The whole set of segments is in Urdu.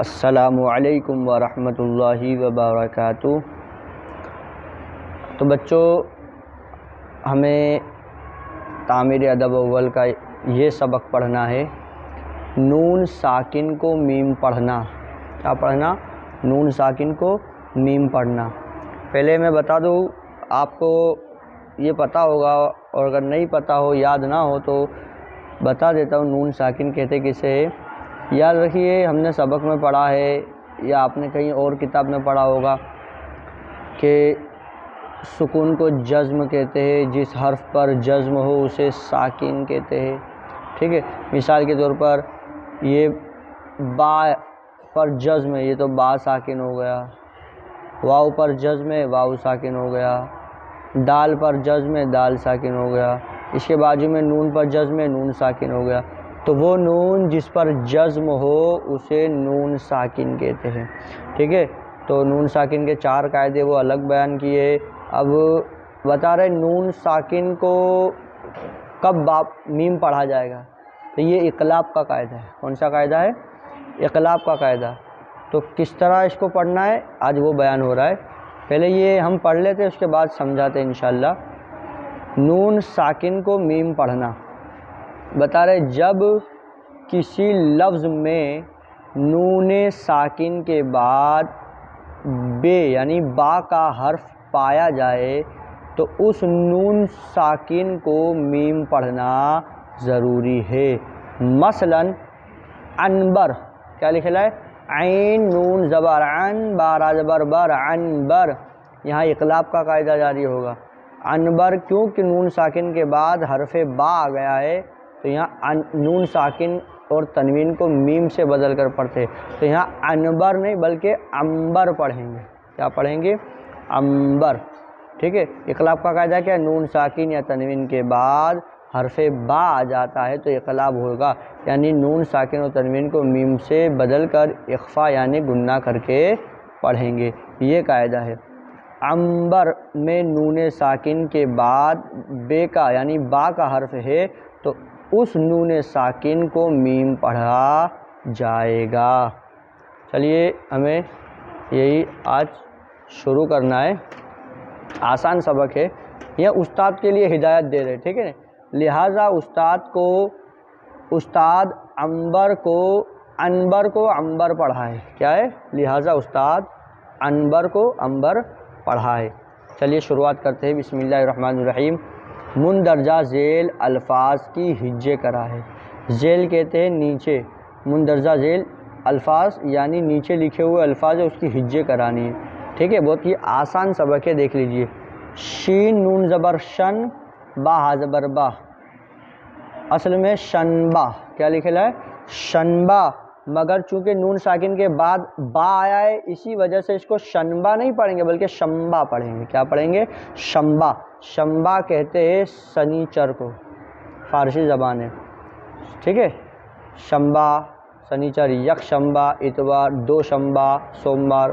السلام علیکم ورحمۃ اللہ وبرکاتہ۔ تو بچوں، ہمیں تعمیر ادب اول کا یہ سبق پڑھنا ہے، نون ساکن کو میم پڑھنا۔ کیا پڑھنا؟ نون ساکن کو میم پڑھنا۔ پہلے میں بتا دوں، آپ کو یہ پتہ ہوگا، اور اگر نہیں پتہ ہو، یاد نہ ہو تو بتا دیتا ہوں نون ساکن کہتے کسے ہے۔ یاد رکھیے، ہم نے سبق میں پڑھا ہے یا آپ نے کہیں اور کتاب میں پڑھا ہوگا کہ سکون کو جزم کہتے ہیں، جس حرف پر جزم ہو اسے ساکن کہتے ہیں۔ ٹھیک ہے، مثال کے طور پر یہ با پر جزم ہے، یہ تو با ساکن ہو گیا۔ واو پر جزم ہے، واو ساکن ہو گیا۔ دال پر جزم ہے، دال ساکن ہو گیا۔ اس کے بازو میں نون پر جزم ہے، نون ساکن ہو گیا۔ تو وہ نون جس پر جزم ہو اسے نون ساکن کہتے ہیں۔ ٹھیک ہے، تو نون ساکن کے 4 قاعدے وہ الگ بیان کیے۔ اب بتا رہے نون ساکن کو کب میم پڑھا جائے گا، تو یہ اقلاب کا قاعدہ ہے۔ کون سا قاعدہ ہے؟ اقلاب کا قاعدہ۔ تو کس طرح اس کو پڑھنا ہے آج وہ بیان ہو رہا ہے۔ پہلے یہ ہم پڑھ لیتے، اس کے بعد سمجھاتے انشاءاللہ۔ نون ساکن کو میم پڑھنا بتا رہے، جب کسی لفظ میں نون ساکن کے بعد بے یعنی با کا حرف پایا جائے تو اس نون ساکن کو میم پڑھنا ضروری ہے۔ مثلا عنبر، کیا لکھا ہے؟ عین نون زبر عن، بارا زبر بر، عنبر۔ یہاں اقلاب کا قاعدہ جاری ہوگا۔ عنبر کیوں کہ نون ساکن کے بعد حرف با آ گیا ہے، تو یہاں نون ساکن اور تنوین کو میم سے بدل کر پڑھتے، تو یہاں عنبر نہیں بلکہ عنبر پڑھیں گے۔ کیا پڑھیں گے؟ عنبر۔ ٹھیک ہے، اقلاب کا قاعدہ کیا ہے؟ نون ساکن یا تنوین کے بعد حرف با آ جاتا ہے تو اقلاب ہوگا، یعنی نون ساکن اور تنوین کو میم سے بدل کر اخفا یعنی گنہ کر کے پڑھیں گے۔ یہ قاعدہ ہے۔ عنبر میں نون ساکن کے بعد بے کا یعنی با کا حرف ہے تو اس نون ساکن کو میم پڑھا جائے گا۔ چلیے، ہمیں یہی آج شروع کرنا ہے۔ آسان سبق ہے، یہ استاد کے لیے ہدایت دے رہے، ٹھیک ہے، لہٰذا استاد عنبر کو عنبر پڑھائے۔ کیا ہے؟ لہٰذا استاد عنبر کو عنبر پڑھائے۔ چلیے شروعات کرتے ہیں۔ بسم اللہ الرحمن الرحیم۔ مندرجہ ذیل الفاظ کی ہجے کرا ہے۔ ذیل کہتے ہیں نیچے، مندرجہ ذیل الفاظ یعنی نیچے لکھے ہوئے الفاظ ہے، اس کی ہجے کرانی ہے۔ ٹھیک ہے، بہت ہی آسان سبق ہے، دیکھ لیجئے۔ شین نون زبر شن، با ہا زبر با، اصل میں شنبا۔ کیا لکھا ہے؟ شنبا، مگر چونکہ نون ساکن کے بعد با آیا ہے اسی وجہ سے اس کو شنبا نہیں پڑھیں گے بلکہ شمبا پڑھیں گے۔ کیا پڑھیں گے؟ شمبا۔ شمبا کہتے ہیں سنیچر کو، فارسی زبان ہے۔ ٹھیک ہے، شمبا، سنیچر، یک شمبا اتوار، دو شمبا سوموار،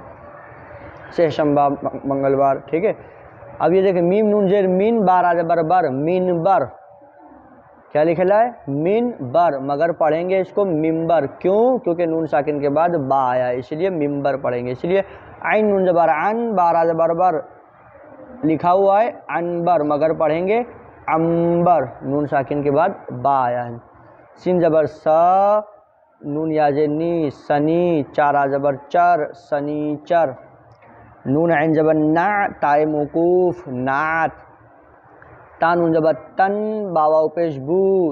سہ شمبا منگلوار۔ ٹھیک ہے، اب یہ دیکھیں میم نون زیر مین، بارا زبر بر، منبر۔ کیا لکھا ہے؟ منبر، مگر پڑھیں گے اس کو منبر۔ کیوں؟ کیونکہ نون ساکن کے بعد با آیا ہے، اس لیے منبر پڑھیں گے۔ اس لیے عین نون زبر عن، بارا زبر بر لکھا ہوا ہے عنبر، مگر پڑھیں گے عنبر، نون ساکن کے بعد با آیا ہے۔ سین زبر سا، نون یاز نی، سنی، چارا زبر چر، سنیچر۔ نون عین زبر نا، تائے موقوف، نعت۔ تا نون زبر تن، باواو پیش بو،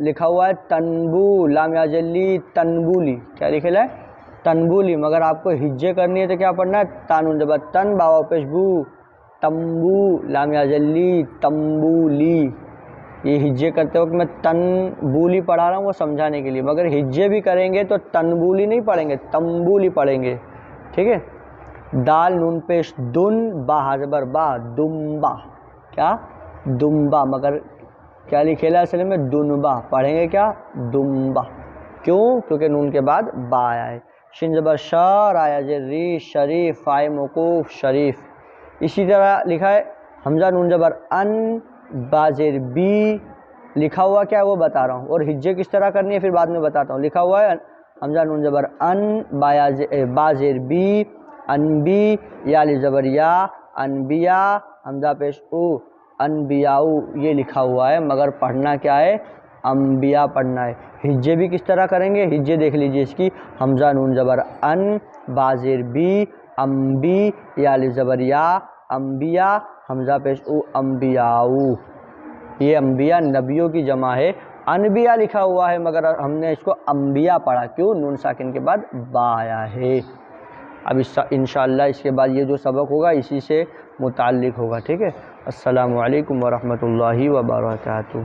لکھا ہوا ہے تنبو، لام یاز لی، تنبولی۔ کیا لکھا ہے؟ تنبولی، مگر آپ کو ہجے کرنی ہے تو کیا پڑھنا ہے؟ تا نون زبر تن، باواو پیش بو، تمبو، لام یاز لی، تمبولی۔ یہ ہجے کرتے وقت میں تنبولی پڑھا رہا ہوں وہ سمجھانے کے لیے، مگر ہجے بھی کریں گے تو تنبولی نہیں پڑھیں گے، تمبولی پڑھیں گے۔ ٹھیک ہے، دال نون پیش دن، با ہا زبر با، دمبا۔ کیا؟ دمبا، مگر کیا لکھے ہے اصل میں؟ دنبا، پڑھیں گے کیا؟ دمبا۔ کیوں؟ کیونکہ نون کے بعد با آیا ہے۔ شین زبر شا، را یاز ری، شریف، فائے موقوف، شریف۔ اسی طرح لکھا ہے حمزہ نون زبر ان، با زیر بی، لکھا ہوا کیا ہے وہ بتا رہا ہوں، اور ہجے کس طرح کرنی ہے پھر بعد میں بتاتا ہوں۔ لکھا ہوا ہے حمزہ نون زبر ان، با زیر بی، انبی، یا لی زبر یا، انبیاء، حمزہ پیش او، انبیاؤ یہ لکھا ہوا ہے، مگر پڑھنا کیا ہے؟ انبیاء پڑھنا ہے۔ ہجے بھی کس طرح کریں گے؟ ہجے دیکھ لیجئے اس کی، حمزہ نون زبر ان، با زیر بی، انبی، یا لی زبر یا، انبیاء، حمزہ پیش او، انبیاؤ۔ یہ انبیاء نبیوں کی جمع ہے، انبیاء لکھا ہوا ہے مگر ہم نے اس کو انبیاء پڑھا، کیوں؟ نون ساکن کے بعد با آیا ہے۔ اب انشاءاللہ اس کے بعد یہ جو سبق ہوگا اسی سے متعلق ہوگا، ٹھیک ہے؟ السلام علیکم ورحمۃ اللہ وبرکاتہ۔